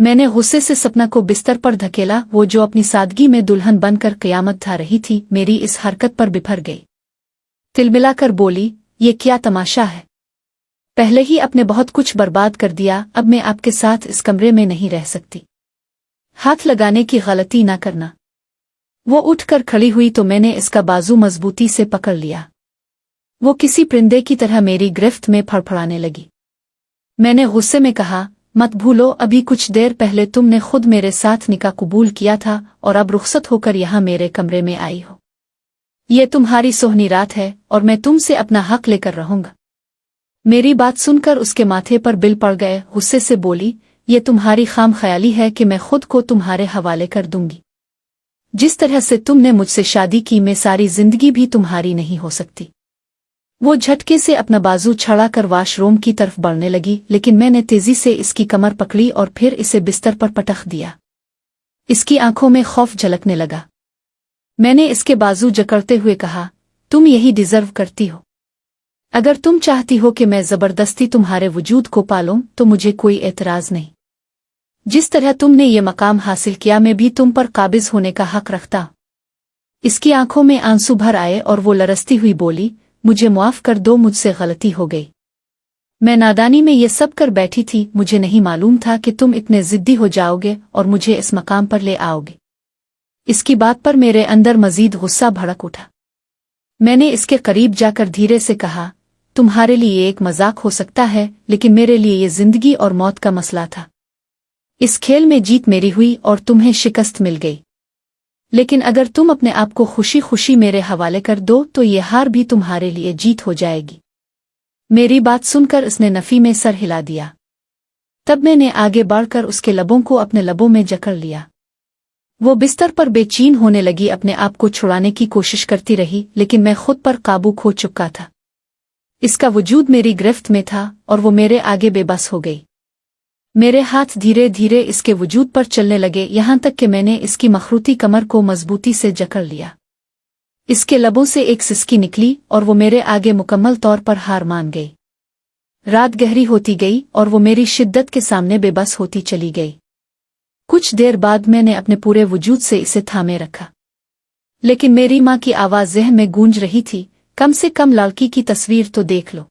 मैंने गुस्से से सपना को बिस्तर पर धकेला। वो जो अपनी सादगी में दुल्हन बनकर क़यामत ढा रही थी, मेरी इस हरकत पर बिफर गई। तिलमिलाकर बोली, ये क्या तमाशा है? पहले ही आपने बहुत कुछ बर्बाद कर दिया, अब मैं आपके साथ इस कमरे में नहीं रह सकती। हाथ लगाने की गलती ना करना। वो उठकर खड़ी हुई तो मैंने इसका बाजू मजबूती से पकड़ लिया। वो किसी परिंदे की तरह मेरी गिरफ्त में फड़फड़ाने लगी। मैंने गुस्से में कहा, मत भूलो, अभी कुछ देर पहले तुमने खुद मेरे साथ निकाह कबूल किया था और अब रुखसत होकर यहाँ मेरे कमरे में आई हो। ये तुम्हारी सोहनी रात है और मैं तुमसे अपना हक लेकर रहूंगा। मेरी बात सुनकर उसके माथे पर बिल पड़ गए। गुस्से से बोली, ये तुम्हारी खाम ख्याली है कि मैं खुद को तुम्हारे हवाले कर दूंगी। जिस तरह से तुमने मुझसे शादी की, मैं सारी जिंदगी भी तुम्हारी नहीं हो सकती। वो झटके से अपना बाजू छड़ा कर वाशरूम की तरफ बढ़ने लगी, लेकिन मैंने तेजी से इसकी कमर पकड़ी और फिर इसे बिस्तर पर पटक दिया। इसकी आंखों में खौफ झलकने लगा। मैंने इसके बाजू जकड़ते हुए कहा, तुम यही डिजर्व करती हो। अगर तुम चाहती हो कि मैं जबरदस्ती तुम्हारे वजूद को पालूं तो मुझे कोई एतराज नहीं। जिस तरह तुमने ये मकाम हासिल किया, मैं भी तुम पर काबिज होने का हक रखता। इसकी आंखों में आंसू भर आए और वो लरसती हुई बोली, मुझे माफ कर दो, मुझसे गलती हो गई। मैं नादानी में ये सब कर बैठी थी। मुझे नहीं मालूम था कि तुम इतने जिद्दी हो जाओगे और मुझे इस मकाम पर ले आओगे। इसकी बात पर मेरे अंदर मजीद गुस्सा भड़क उठा। मैंने इसके करीब जाकर धीरे से कहा, तुम्हारे लिए एक मजाक हो सकता है, लेकिन मेरे लिए ये जिंदगी और मौत का मसला था। इस खेल में जीत मेरी हुई और तुम्हें शिकस्त मिल गई। लेकिन अगर तुम अपने आप को खुशी खुशी मेरे हवाले कर दो तो ये हार भी तुम्हारे लिए जीत हो जाएगी। मेरी बात सुनकर इसने नफी में सर हिला दिया। तब मैंने आगे बढ़कर उसके लबों को अपने लबों में जकड़ लिया। वो बिस्तर पर बेचैन होने लगी, अपने आप को छुड़ाने की कोशिश करती रही, लेकिन मैं खुद पर काबू खो चुका था। इसका वजूद मेरी गिरफ्त में था और वो मेरे आगे बेबस हो गई। मेरे हाथ धीरे धीरे इसके वजूद पर चलने लगे, यहाँ तक कि मैंने इसकी मखरूती कमर को मजबूती से जकड़ लिया। इसके लबों से एक सिसकी निकली और वो मेरे आगे मुकम्मल तौर पर हार मान गई। रात गहरी होती गई और वो मेरी शिद्दत के सामने बेबस होती चली गई। कुछ देर बाद मैंने अपने पूरे वजूद से इसे थामे रखा, लेकिन मेरी माँ की आवाज़ ज़हन में गूंज रही थी, कम से कम लड़की की तस्वीर तो देख लो।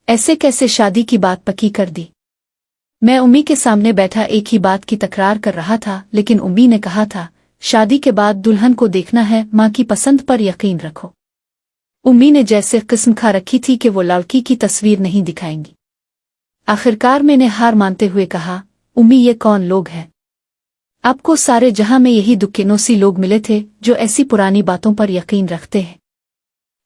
ऐसे कैसे शादी की बात पक्की कर दी? मैं उम्मी के सामने बैठा एक ही बात की तकरार कर रहा था, लेकिन उम्मी ने कहा था, शादी के बाद दुल्हन को देखना है, माँ की पसंद पर यकीन रखो। उम्मी ने जैसे किस्म खा रखी थी कि वो लड़की की तस्वीर नहीं दिखाएंगी। आखिरकार मैंने हार मानते हुए कहा, उम्मी, ये कौन लोग हैं? आपको सारे जहां में यही दुक्किनोसी लोग मिले थे जो ऐसी पुरानी बातों पर यकीन रखते हैं।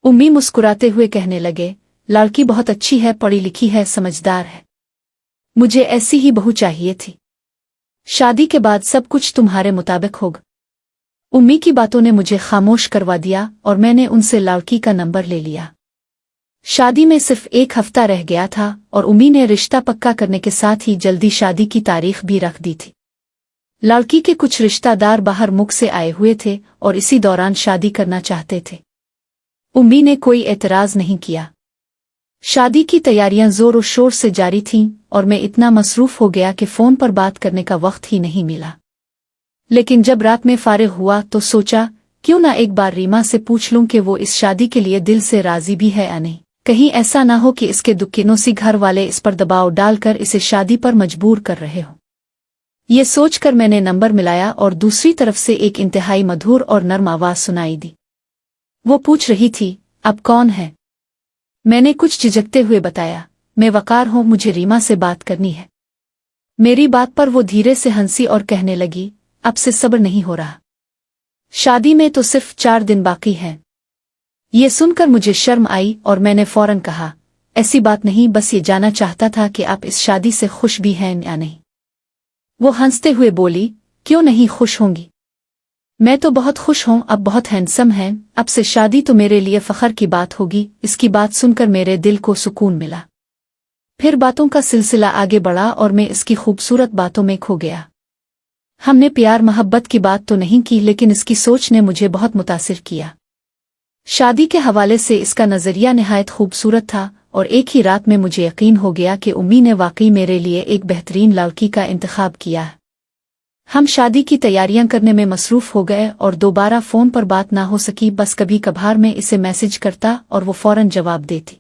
उम्मी मुस्कुराते हुए कहने लगे, लड़की बहुत अच्छी है, पढ़ी लिखी है, समझदार है। मुझे ऐसी ही बहू चाहिए थी। शादी के बाद सब कुछ तुम्हारे मुताबिक होगा। उम्मी की बातों ने मुझे खामोश करवा दिया और मैंने उनसे लड़की का नंबर ले लिया। शादी में सिर्फ एक हफ्ता रह गया था और उम्मी ने रिश्ता पक्का करने के साथ ही जल्दी शादी की तारीख भी रख दी थी। लड़की के कुछ रिश्तेदार बाहर मुल्क से आए हुए थे और इसी दौरान शादी करना चाहते थे। उम्मी ने कोई एतराज नहीं किया। शादी की तैयारियां जोर और शोर से जारी थीं और मैं इतना मसरूफ हो गया कि फ़ोन पर बात करने का वक्त ही नहीं मिला। लेकिन जब रात में फारिग हुआ तो सोचा, क्यों ना एक बार रीमा से पूछ लूं कि वो इस शादी के लिए दिल से राजी भी है या नहीं। कहीं ऐसा ना हो कि इसके दुक्किनोसी घर वाले इस पर दबाव डालकर इसे शादी पर मजबूर कर रहे हो। ये सोचकर मैंने नंबर मिलाया और दूसरी तरफ से एक इंतहाई मधुर और नर्म आवाज़ सुनाई दी। वो पूछ रही थी, अब कौन है? मैंने कुछ झिझकते हुए बताया, मैं वकार हूं, मुझे रीमा से बात करनी है। मेरी बात पर वो धीरे से हंसी और कहने लगी, अब से सब्र नहीं हो रहा। शादी में तो सिर्फ 4 दिन बाकी हैं। ये सुनकर मुझे शर्म आई और मैंने फौरन कहा, ऐसी बात नहीं, बस ये जानना चाहता था कि आप इस शादी से खुश भी हैं या नहीं। वो हंसते हुए बोली, क्यों नहीं खुश होंगी? मैं तो बहुत खुश हूँ, अब बहुत हैंडसम हैं, अब से शादी तो मेरे लिए फ़ख्र की बात होगी। इसकी बात सुनकर मेरे दिल को सुकून मिला। फिर बातों का सिलसिला आगे बढ़ा और मैं इसकी खूबसूरत बातों में खो गया। हमने प्यार मोहब्बत की बात तो नहीं की, लेकिन इसकी सोच ने मुझे बहुत मुतासिर किया। शादी के हवाले से इसका नज़रिया निहायत खूबसूरत था और एक ही रात में मुझे यकीन हो गया कि उम्मी ने वाकई मेरे लिए एक बेहतरीन लड़की का इंतखाब किया है। हम शादी की तैयारियां करने में मसरूफ हो गए और दोबारा फ़ोन पर बात ना हो सकी। बस कभी कभार मैं इसे मैसेज करता और वो फ़ौरन जवाब देती।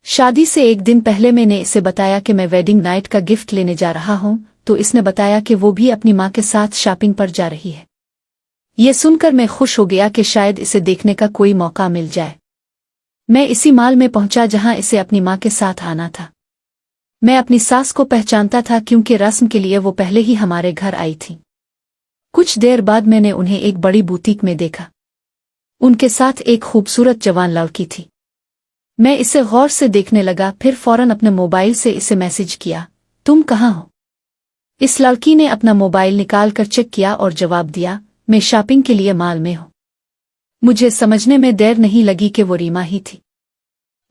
शादी से एक दिन पहले मैंने इसे बताया कि मैं वेडिंग नाइट का गिफ्ट लेने जा रहा हूं, तो इसने बताया कि वो भी अपनी माँ के साथ शॉपिंग पर जा रही है। ये सुनकर मैं खुश हो गया कि शायद इसे देखने का कोई मौका मिल जाए। मैं इसी माल में पहुंचा जहां इसे अपनी माँ के साथ आना था। मैं अपनी सास को पहचानता था क्योंकि रस्म के लिए वो पहले ही हमारे घर आई थी। कुछ देर बाद मैंने उन्हें एक बड़ी बुटीक में देखा। उनके साथ एक खूबसूरत जवान लड़की थी। मैं इसे गौर से देखने लगा, फिर फौरन अपने मोबाइल से इसे मैसेज किया, तुम कहाँ हो? इस लड़की ने अपना मोबाइल निकाल कर चेक किया और जवाब दिया, मैं शॉपिंग के लिए मॉल में हूँ। मुझे समझने में देर नहीं लगी कि वो रीमा ही थी।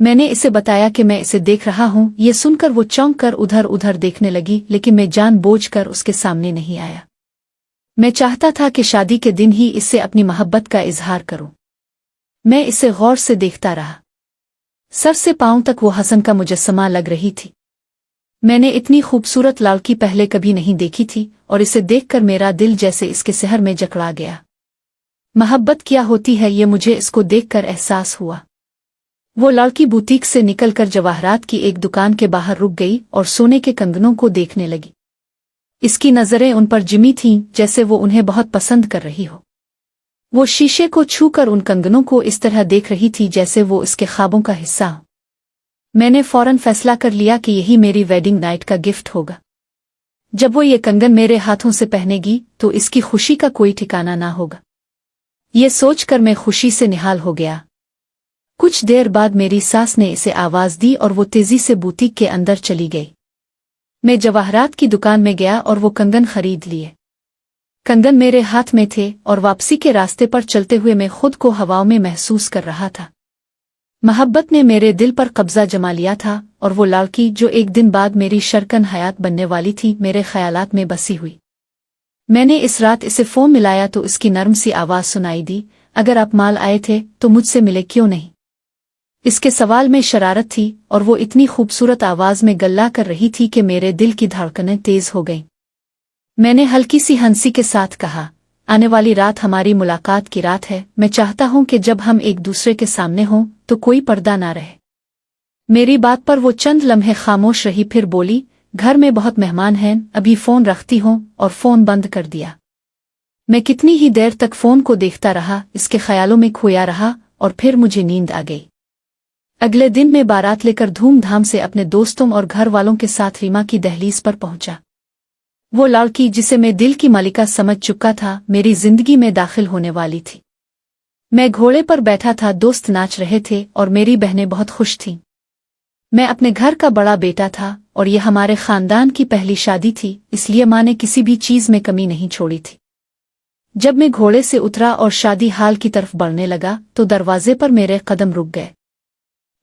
मैंने इसे बताया कि मैं इसे देख रहा हूँ। ये सुनकर वो चौंक कर उधर उधर देखने लगी, लेकिन मैं जानबूझकर उसके सामने नहीं आया। मैं चाहता था कि शादी के दिन ही इससे अपनी मोहब्बत का इजहार करूं। मैं इसे गौर से देखता रहा। सर से पांव तक वो हसन का मुजस्समा लग रही थी। मैंने इतनी खूबसूरत लड़की पहले कभी नहीं देखी थी और इसे देखकर मेरा दिल जैसे इसके सहर में जकड़ा गया। मोहब्बत क्या होती है ये मुझे इसको देखकर एहसास हुआ। वो लड़की बुटीक से निकलकर जवाहरात की एक दुकान के बाहर रुक गई और सोने के कंगनों को देखने लगी। इसकी नजरें उन पर जिमी थीं, जैसे वो उन्हें बहुत पसंद कर रही हो। वो शीशे को छूकर उन कंगनों को इस तरह देख रही थी जैसे वो इसके ख्वाबों का हिस्सा हो। मैंने फौरन फैसला कर लिया कि यही मेरी वेडिंग नाइट का गिफ्ट होगा। जब वो ये कंगन मेरे हाथों से पहनेगी तो इसकी खुशी का कोई ठिकाना ना होगा। ये सोचकर मैं खुशी से निहाल हो गया। कुछ देर बाद मेरी सास ने इसे आवाज दी और वो तेजी से बुटीक के अंदर चली गई। मैं जवाहरात की दुकान में गया और वो कंगन खरीद लिए। कंगन मेरे हाथ में थे और वापसी के रास्ते पर चलते हुए मैं खुद को हवाओं में महसूस कर रहा था। मोहब्बत ने मेरे दिल पर कब्जा जमा लिया था और वो लड़की जो एक दिन बाद मेरी शरकन हयात बनने वाली थी मेरे ख्यालात में बसी हुई। मैंने इस रात इसे फोन मिलाया तो इसकी नरम सी आवाज सुनाई दी, अगर आप माल आए थे तो मुझसे मिले क्यों नहीं? इसके सवाल में शरारत थी और वो इतनी खूबसूरत आवाज में गल्ला कर रही थी कि मेरे दिल की धड़कनें तेज हो गईं। मैंने हल्की सी हंसी के साथ कहा, आने वाली रात हमारी मुलाकात की रात है। मैं चाहता हूं कि जब हम एक दूसरे के सामने हों तो कोई पर्दा ना रहे। मेरी बात पर वो चंद लम्हे खामोश रही, फिर बोली, घर में बहुत मेहमान हैं, अभी फोन रखती हूं, और फोन बंद कर दिया। मैं कितनी ही देर तक फोन को देखता रहा, इसके ख्यालों में खोया रहा और फिर मुझे नींद आ गई। अगले दिन मैं बारात लेकर धूमधाम से अपने दोस्तों और घर वालों के साथ रीमा की दहलीज पर पहुंचा। वो लड़की जिसे मैं दिल की मालिका समझ चुका था मेरी जिंदगी में दाखिल होने वाली थी। मैं घोड़े पर बैठा था, दोस्त नाच रहे थे और मेरी बहनें बहुत खुश थीं। मैं अपने घर का बड़ा बेटा था और यह हमारे खानदान की पहली शादी थी, इसलिए माँ ने किसी भी चीज में कमी नहीं छोड़ी थी। जब मैं घोड़े से उतरा और शादी हाल की तरफ बढ़ने लगा तो दरवाजे पर मेरे कदम रुक गए।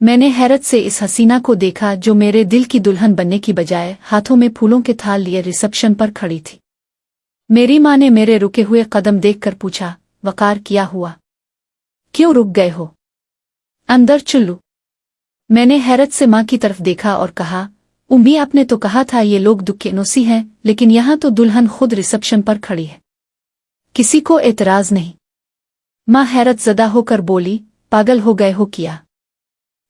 मैंने हैरत से इस हसीना को देखा जो मेरे दिल की दुल्हन बनने की बजाय हाथों में फूलों के थाल लिए रिसेप्शन पर खड़ी थी। मेरी माँ ने मेरे रुके हुए कदम देखकर पूछा, वकार क्या हुआ? क्यों रुक गए हो? अंदर चलो। मैंने हैरत से माँ की तरफ देखा और कहा, उम्मी आपने तो कहा था ये लोग दुक्के-नोसी हैं, लेकिन यहाँ तो दुल्हन खुद रिसेप्शन पर खड़ी है, किसी को एतराज नहीं। माँ हैरत ज़दा होकर बोली, पागल हो गए हो क्या?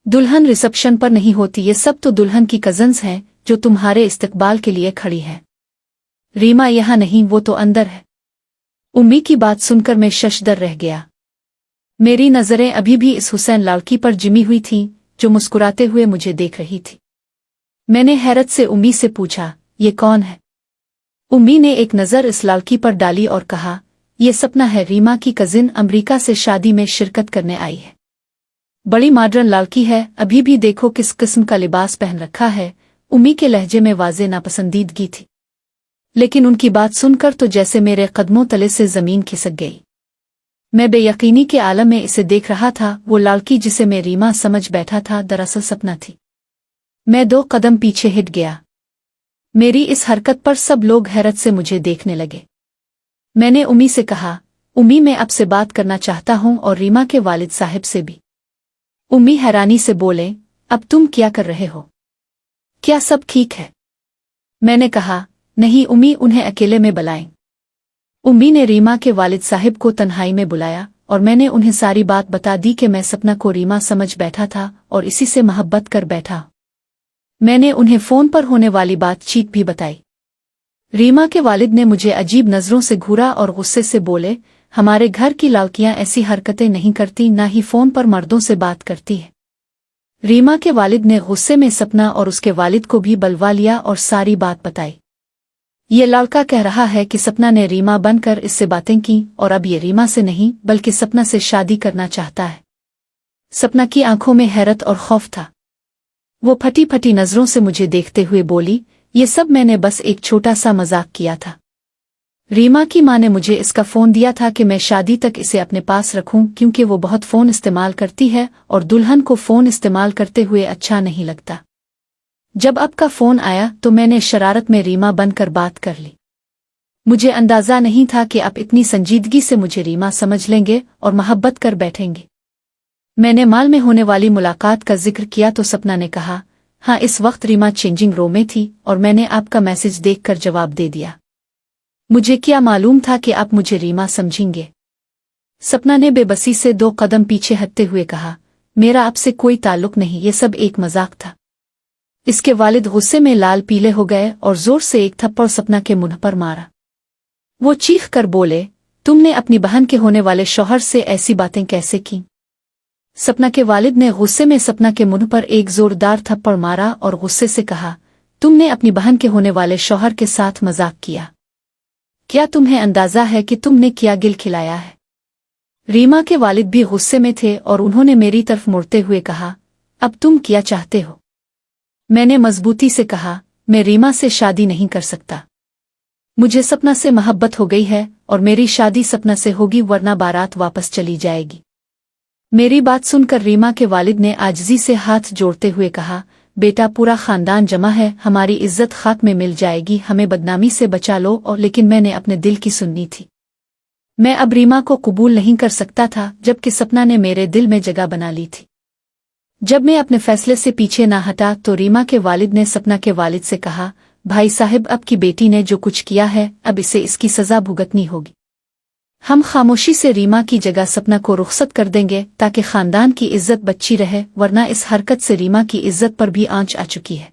दुल्हन रिसेप्शन पर नहीं होती, ये सब तो दुल्हन की कजन्स हैं जो तुम्हारे इस्तकबाल के लिए खड़ी है। रीमा यहाँ नहीं, वो तो अंदर है। उम्मी की बात सुनकर मैं शशदर रह गया। मेरी नजरें अभी भी इस हुसैन लड़की पर जिमी हुई थीं जो मुस्कुराते हुए मुझे देख रही थी। मैंने हैरत से उम्मी से पूछा, ये कौन है? उम्मी ने एक नज़र इस लड़की पर डाली और कहा, ये सपना है, रीमा की कजिन, अमरीका से शादी में शिरकत करने आई है। बड़ी मॉडर्न लड़की है, अभी भी देखो किस किस्म का लिबास पहन रखा है। उम्मी के लहजे में वाज़े नापसंदीदगी थी, लेकिन उनकी बात सुनकर तो जैसे मेरे कदमों तले से जमीन खिसक गई। मैं बेयकीनी के आलम में इसे देख रहा था। वो लड़की जिसे मैं रीमा समझ बैठा था दरअसल सपना थी। मैं 2 कदम पीछे हट गया। मेरी इस हरकत पर सब लोग हैरत से मुझे देखने लगे। मैंने उम्मी से कहा, उम्मी मैं अब से बात करना चाहता हूं और रीमा के वालिद साहब से भी। उम्मी हैरानी से बोले, अब तुम क्या कर रहे हो? क्या सब ठीक है? मैंने कहा, नहीं उम्मी, उन्हें अकेले में बुलाएं। उम्मी ने रीमा के वालिद साहिब को तन्हाई में बुलाया और मैंने उन्हें सारी बात बता दी कि मैं सपना को रीमा समझ बैठा था और इसी से मोहब्बत कर बैठा। मैंने उन्हें फोन पर होने वाली बातचीत भी बताई। रीमा के वालिद ने मुझे अजीब नजरों से घूरा और गुस्से से बोले, हमारे घर की लड़कियां ऐसी हरकतें नहीं करती, ना ही फोन पर मर्दों से बात करती है। रीमा के वालिद ने गुस्से में सपना और उसके वालिद को भी बुलवा लिया और सारी बात बताई। ये लड़का कह रहा है कि सपना ने रीमा बनकर इससे बातें की और अब ये रीमा से नहीं बल्कि सपना से शादी करना चाहता है। सपना की आंखों में हैरत और खौफ था। वो फटी फटी नजरों से मुझे देखते हुए बोली, ये सब मैंने बस एक छोटा सा मजाक किया था। रीमा की माँ ने मुझे इसका फोन दिया था कि मैं शादी तक इसे अपने पास रखूं, क्योंकि वो बहुत फोन इस्तेमाल करती है और दुल्हन को फोन इस्तेमाल करते हुए अच्छा नहीं लगता। जब अब का फोन आया तो मैंने शरारत में रीमा बनकर बात कर ली। मुझे अंदाजा नहीं था कि आप इतनी संजीदगी से मुझे रीमा समझ लेंगे और मोहब्बत कर बैठेंगे। मैंने माल में होने वाली मुलाकात का जिक्र किया तो सपना ने कहा, हाँ इस वक्त रीमा चेंजिंग रूम में थी और मैंने आपका मैसेज देखकर जवाब दे दिया। मुझे क्या मालूम था कि आप मुझे रीमा समझेंगे। सपना ने बेबसी से 2 कदम पीछे हटते हुए कहा, मेरा आपसे कोई ताल्लुक नहीं, ये सब एक मजाक था। इसके वालिद गुस्से में लाल पीले हो गए और जोर से एक थप्पड़ सपना के मुंह पर मारा। वो चीख कर बोले, तुमने अपनी बहन के होने वाले शौहर से ऐसी बातें कैसे की? सपना के वालिद ने गुस्से में सपना के मुंह पर एक जोरदार थप्पड़ मारा और गुस्से से कहा, तुमने अपनी बहन के होने वाले शौहर के साथ मजाक किया। क्या तुम्हें अंदाजा है कि तुमने क्या गिल खिलाया है? रीमा के वालिद भी गुस्से में थे और उन्होंने मेरी तरफ मुड़ते हुए कहा, अब तुम क्या चाहते हो? मैंने मजबूती से कहा, मैं रीमा से शादी नहीं कर सकता। मुझे सपना से मोहब्बत हो गई है और मेरी शादी सपना से होगी, वरना बारात वापस चली जाएगी। मेरी बात सुनकर रीमा के वालिद ने आजिज़ी से हाथ जोड़ते हुए कहा, बेटा पूरा खानदान जमा है, हमारी इज्जत खाक में मिल जाएगी, हमें बदनामी से बचा लो। और लेकिन मैंने अपने दिल की सुननी थी। मैं अब रीमा को कबूल नहीं कर सकता था, जबकि सपना ने मेरे दिल में जगह बना ली थी। जब मैं अपने फैसले से पीछे ना हटा तो रीमा के वालिद ने सपना के वालिद से कहा, भाई साहब अब की बेटी ने जो कुछ किया है अब इसे इसकी सजा भुगतनी होगी। हम खामोशी से रीमा की जगह सपना को रुखसत कर देंगे ताकि खानदान की इज्जत बची रहे, वरना इस हरकत से रीमा की इज्जत पर भी आंच आ चुकी है।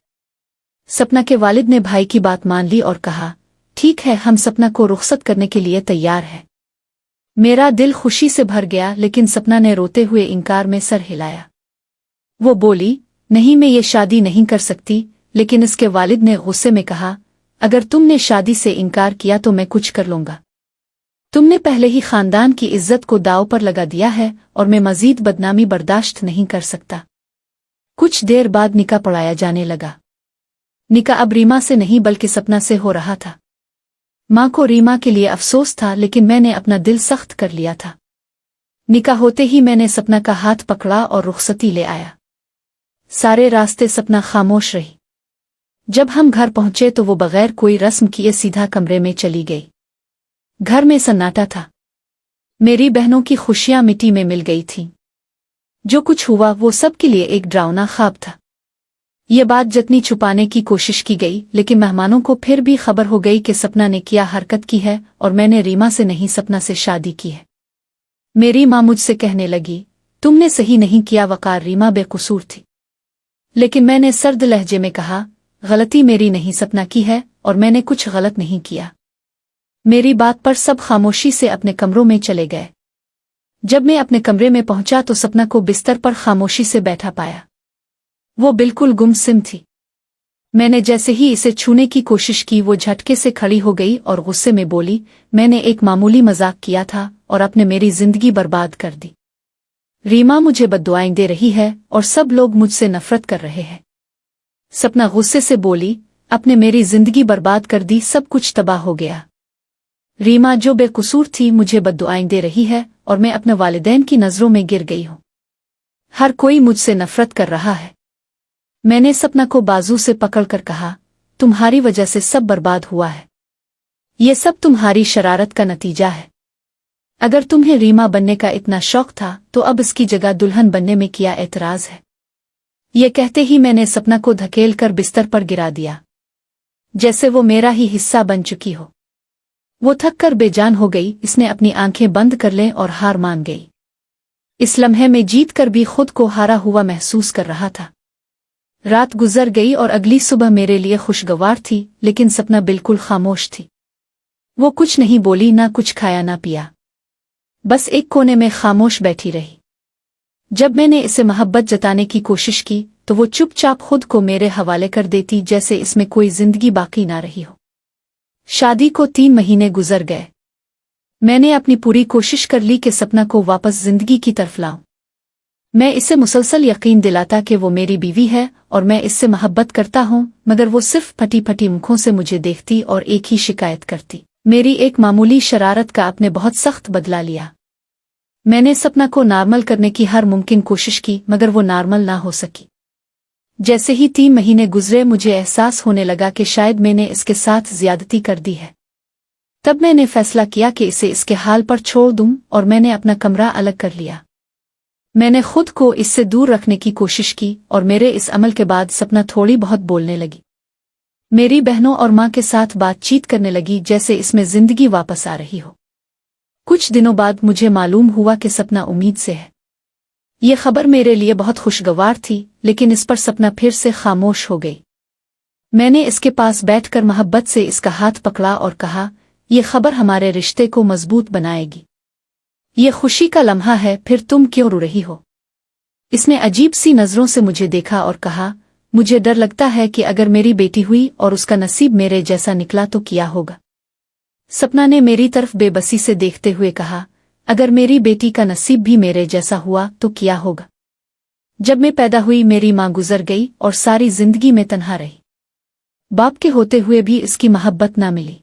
सपना के वालिद ने भाई की बात मान ली और कहा, ठीक है, हम सपना को रुखसत करने के लिए तैयार हैं। मेरा दिल खुशी से भर गया, लेकिन सपना ने रोते हुए इनकार में सर हिलाया। वो बोली, नहीं मैं ये शादी नहीं कर सकती। लेकिन इसके वालिद ने गुस्से में कहा, अगर तुमने शादी से इनकार किया तो मैं कुछ कर लूंगा। तुमने पहले ही खानदान की इज्जत को दांव पर लगा दिया है और मैं मजीद बदनामी बर्दाश्त नहीं कर सकता। कुछ देर बाद निकाह पढ़ाया जाने लगा। निकाह अब रीमा से नहीं बल्कि सपना से हो रहा था। माँ को रीमा के लिए अफसोस था, लेकिन मैंने अपना दिल सख्त कर लिया था। निकाह होते ही मैंने सपना का हाथ पकड़ा और रुखसती ले आया। सारे रास्ते सपना खामोश रही। जब हम घर पहुंचे तो वो बगैर कोई रस्म किए सीधा कमरे में चली गई। घर में सन्नाटा था। मेरी बहनों की खुशियां मिट्टी में मिल गई थीं। जो कुछ हुआ वो सबके लिए एक डरावना ख्वाब था। ये बात जितनी छुपाने की कोशिश की गई, लेकिन मेहमानों को फिर भी खबर हो गई कि सपना ने क्या हरकत की है और मैंने रीमा से नहीं सपना से शादी की है। मेरी माँ मुझसे कहने लगी, तुमने सही नहीं किया वकार, रीमा बेकसूर थी। लेकिन मैंने सर्द लहजे में कहा, गलती मेरी नहीं सपना की है और मैंने कुछ गलत नहीं किया। मेरी बात पर सब खामोशी से अपने कमरों में चले गए। जब मैं अपने कमरे में पहुंचा तो सपना को बिस्तर पर खामोशी से बैठा पाया। वो बिल्कुल गुमसुम थी। मैंने जैसे ही इसे छूने की कोशिश की वो झटके से खड़ी हो गई और गुस्से में बोली, मैंने एक मामूली मजाक किया था और आपने मेरी जिंदगी बर्बाद कर दी। रीमा मुझे बद्दुआएं दे रही है और सब लोग मुझसे नफरत कर रहे हैं। सपना गुस्से से बोली, आपने मेरी जिंदगी बर्बाद कर दी, सब कुछ तबाह हो गया। रीमा जो बेकसूर थी मुझे बद्दुआएं दे रही है और मैं अपने वालिदैन की नजरों में गिर गई हूं। हर कोई मुझसे नफरत कर रहा है। मैंने सपना को बाजू से पकड़कर कहा, तुम्हारी वजह से सब बर्बाद हुआ है। ये सब तुम्हारी शरारत का नतीजा है। अगर तुम्हें रीमा बनने का इतना शौक था तो अब इसकी जगह दुल्हन बनने में क्या एतराज है? ये कहते ही मैंने सपना को धकेल कर बिस्तर पर गिरा दिया, जैसे वो मेरा ही हिस्सा बन चुकी हो। वो थक कर बेजान हो गई। इसने अपनी आंखें बंद कर लें और हार मान गई। इस लम्हे में जीत कर भी खुद को हारा हुआ महसूस कर रहा था। रात गुजर गई और अगली सुबह मेरे लिए खुशगवार थी, लेकिन सपना बिल्कुल खामोश थी। वो कुछ नहीं बोली, ना कुछ खाया ना पिया, बस एक कोने में खामोश बैठी रही। जब मैंने इसे मोहब्बत जताने की कोशिश की तो वो चुपचाप खुद को मेरे हवाले कर देती, जैसे इसमें कोई जिंदगी बाकी ना रही हो। शादी को 3 महीने गुजर गए। मैंने अपनी पूरी कोशिश कर ली कि सपना को वापस जिंदगी की तरफ लाऊं। मैं इसे मुसलसल यकीन दिलाता कि वो मेरी बीवी है और मैं इससे मोहब्बत करता हूं, मगर वो सिर्फ फटी फटी मुखों से मुझे देखती और एक ही शिकायत करती, मेरी एक मामूली शरारत का आपने बहुत सख्त बदला लिया। मैंने सपना को नॉर्मल करने की हर मुमकिन कोशिश की, मगर वो नॉर्मल ना हो सकी। जैसे ही 3 महीने गुजरे मुझे एहसास होने लगा कि शायद मैंने इसके साथ ज्यादती कर दी है। तब मैंने फैसला किया कि इसे इसके हाल पर छोड़ दूं और मैंने अपना कमरा अलग कर लिया। मैंने खुद को इससे दूर रखने की कोशिश की और मेरे इस अमल के बाद सपना थोड़ी बहुत बोलने लगी। मेरी बहनों और माँ के साथ बातचीत करने लगी, जैसे इसमें जिंदगी वापस आ रही हो। कुछ दिनों बाद मुझे मालूम हुआ कि सपना उम्मीद से है। ये खबर मेरे लिए बहुत खुशगवार थी, लेकिन इस पर सपना फिर से खामोश हो गई। मैंने इसके पास बैठकर मोहब्बत से इसका हाथ पकड़ा और कहा, ये खबर हमारे रिश्ते को मजबूत बनाएगी। ये खुशी का लम्हा है, फिर तुम क्यों रो रही हो? इसने अजीब सी नजरों से मुझे देखा और कहा, मुझे डर लगता है कि अगर मेरी बेटी हुई और उसका नसीब मेरे जैसा निकला तो क्या होगा? सपना ने मेरी तरफ बेबसी से देखते हुए कहा, अगर मेरी बेटी का नसीब भी मेरे जैसा हुआ तो क्या होगा? जब मैं पैदा हुई मेरी माँ गुजर गई और सारी जिंदगी में तन्हा रही। बाप के होते हुए भी इसकी मोहब्बत ना मिली।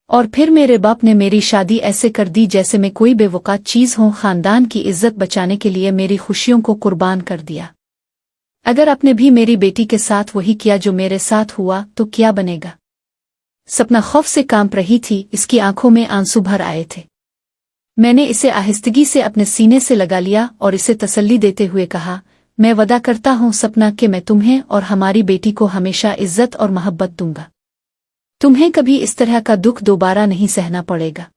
और फिर मेरे बाप ने मेरी शादी ऐसे कर दी जैसे मैं कोई बेवकात चीज हूं। खानदान की इज्जत बचाने के लिए मेरी खुशियों को कुर्बान कर दिया। अगर आपने भी मेरी बेटी के साथ वही किया जो मेरे साथ हुआ तो क्या बनेगा? सपना खौफ से कांप रही थी, इसकी आंखों में आंसू भर आए थे। मैंने इसे आहिस्तगी से अपने सीने से लगा लिया और इसे तसल्ली देते हुए कहा, मैं वादा करता हूं सपना कि मैं तुम्हें और हमारी बेटी को हमेशा इज्जत और मोहब्बत दूंगा। तुम्हें कभी इस तरह का दुख दोबारा नहीं सहना पड़ेगा।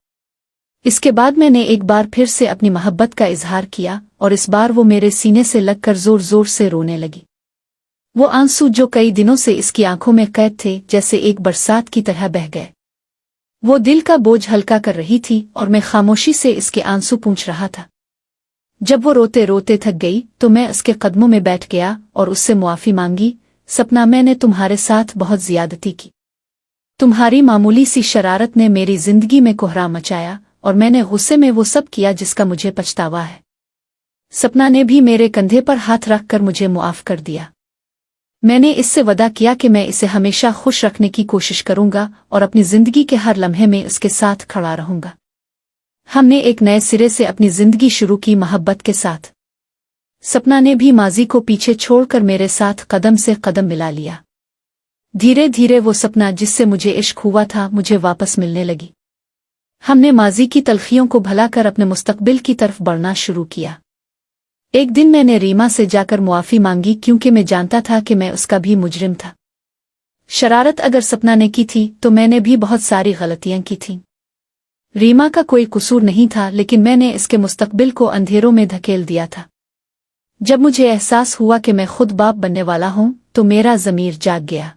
इसके बाद मैंने एक बार फिर से अपनी मोहब्बत का इजहार किया और इस बार वो मेरे सीने से लगकर जोर जोर से रोने लगी। वो आंसू जो कई दिनों से इसकी आंखों में कैद थे, जैसे एक बरसात की तरह बह गए। वो दिल का बोझ हल्का कर रही थी और मैं खामोशी से इसके आंसू पूंछ रहा था। जब वो रोते रोते थक गई तो मैं उसके कदमों में बैठ गया और उससे मुआफी मांगी। सपना, मैंने तुम्हारे साथ बहुत ज्यादती की। तुम्हारी मामूली सी शरारत ने मेरी जिंदगी में कोहराम मचाया और मैंने गुस्से में वो सब किया जिसका मुझे पछतावा है। सपना ने भी मेरे कंधे पर हाथ रखकर मुझे मुआफ कर दिया। मैंने इससे वादा किया कि मैं इसे हमेशा खुश रखने की कोशिश करूंगा और अपनी जिंदगी के हर लम्हे में उसके साथ खड़ा रहूंगा। हमने एक नए सिरे से अपनी जिंदगी शुरू की, मोहब्बत के साथ। सपना ने भी माजी को पीछे छोड़कर मेरे साथ कदम से कदम मिला लिया। धीरे धीरे वो सपना जिससे मुझे इश्क हुआ था मुझे वापस मिलने लगी। हमने माजी की तलखियों को भुलाकर अपने मुस्तकबिल की तरफ बढ़ना शुरू किया। एक दिन मैंने रीमा से जाकर मुआफी मांगी, क्योंकि मैं जानता था कि मैं उसका भी मुजरिम था। शरारत अगर सपना ने की थी तो मैंने भी बहुत सारी गलतियां की थीं। रीमा का कोई कसूर नहीं था, लेकिन मैंने इसके मुस्तकबिल को अंधेरों में धकेल दिया था। जब मुझे एहसास हुआ कि मैं खुद बाप बनने वाला हूं तो मेरा ज़मीर जाग गया।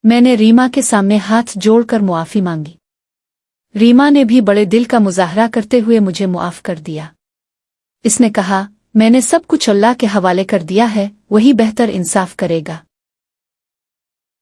मैंने रीमा के सामने हाथ जोड़कर मुआफी मांगी। रीमा ने भी बड़े दिल का मुजाहरा करते हुए मुझे मुआफ कर दिया। इसने कहा, मैंने सब कुछ अल्लाह के हवाले कर दिया है, वही बेहतर इंसाफ करेगा।